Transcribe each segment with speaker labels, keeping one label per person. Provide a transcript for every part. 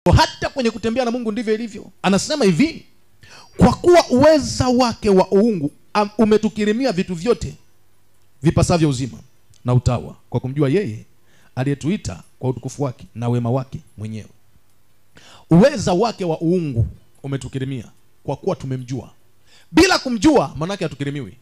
Speaker 1: Kwa hata kwenye kutembea na Mungu ndivyo ilivyo. Anasema hivi, kwa kuwa uweza wake wa uungu umetukirimia vitu vyote vipasavyo uzima na utawa, kwa kumjua yeye aliyetuita kwa utukufu wake na wema wake mwenyewe. Uweza wake wa uungu umetukirimia kwa kuwa tumemjua. Bila kumjua maana yake hatukirimiwi.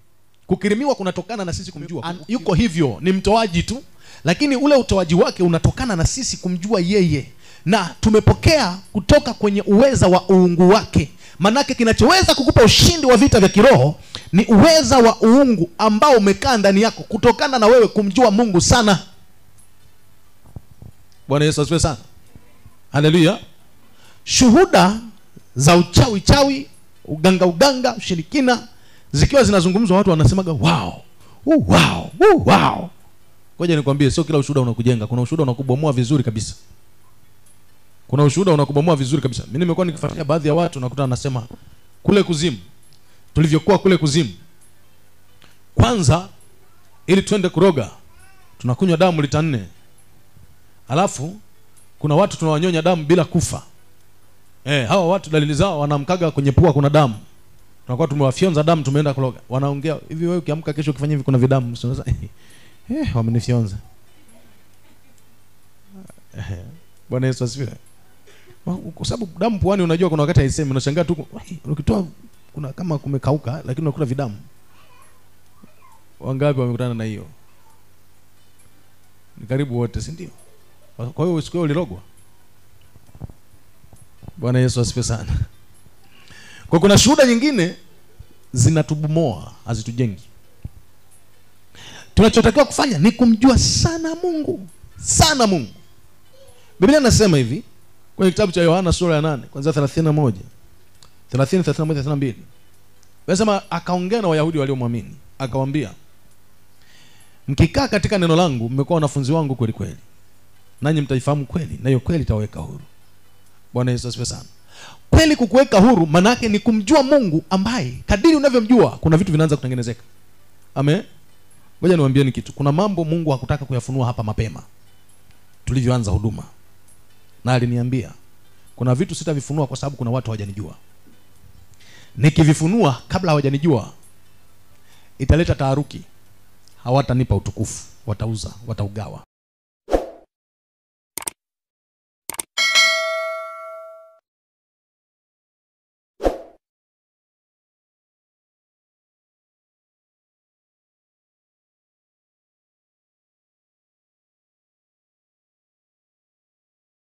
Speaker 1: Kukirimiwa kunatokana na sisi kumjua. Yuko hivyo, ni mtoaji tu, lakini ule utoaji wake unatokana na sisi kumjua yeye, na tumepokea kutoka kwenye uweza wa uungu wake. Manake kinachoweza kukupa ushindi wa vita vya kiroho ni uweza wa uungu ambao umekaa ndani yako kutokana na wewe kumjua Mungu sana. Bwana Yesu asifiwe sana. Haleluya. Shuhuda za uchawi, uganga, ushirikina zikiwa zinazungumzwa, watu wanasemaga wow. Wow. Ngoja nikwambie, sio kila ushuhuda unakujenga. Kuna ushuhuda unakubomoa vizuri kabisa. Mimi nimekuwa nikifuatilia baadhi ya watu, nakuta anasema kule kuzimu, tulivyokuwa kule kuzimu, kwanza ili twende kuroga tunakunywa damu lita 4. Alafu kuna watu tunawanyonya damu bila kufa. Hawa watu dalili zao wanamkaga kwenye pua kuna damu. Tunakuwa tumewafyonza damu, tumeenda kuroga. Wanaongea hivi, wewe ukiamka kesho ukifanya hivi kuna vidamu. Unaweza wamenifyonza. Bwana Yesu asifiwe. Kwa sababu damu puani, unajua kuna wakati haisemi, unashangaa tu ukitoa kuna kama kumekauka, lakini unakuta vidamu. Wangapi wamekutana na hiyo? Ni karibu wote, si ndio? Kwa hiyo usiku ulirogwa. Bwana Yesu asifiwe sana. Kwa kuna shuhuda nyingine zinatubomoa, hazitujengi. Tunachotakiwa kufanya ni kumjua sana Mungu. Biblia inasema hivi kwenye kitabu cha Yohana sura ya 8 kuanzia 31, 30, 31, 32. Anasema akaongea na Wayahudi waliomwamini, akawaambia, mkikaa katika neno langu mmekuwa wanafunzi wangu kweli kweli, nanyi mtaifahamu kweli, na hiyo kweli itawaweka huru. Bwana Yesu asifiwe sana. Kweli kukuweka huru maana yake ni kumjua Mungu ambaye kadiri unavyomjua kuna vitu vinaanza kutengenezeka. Amen. Ngoja niwaambieni kitu. Kuna mambo Mungu hakutaka kuyafunua hapa mapema tulivyoanza huduma. Na aliniambia kuna vitu sitavifunua kwa sababu kuna watu hawajanijua. Nikivifunua kabla hawajanijua italeta taharuki. Hawatanipa utukufu, watauza, wataugawa.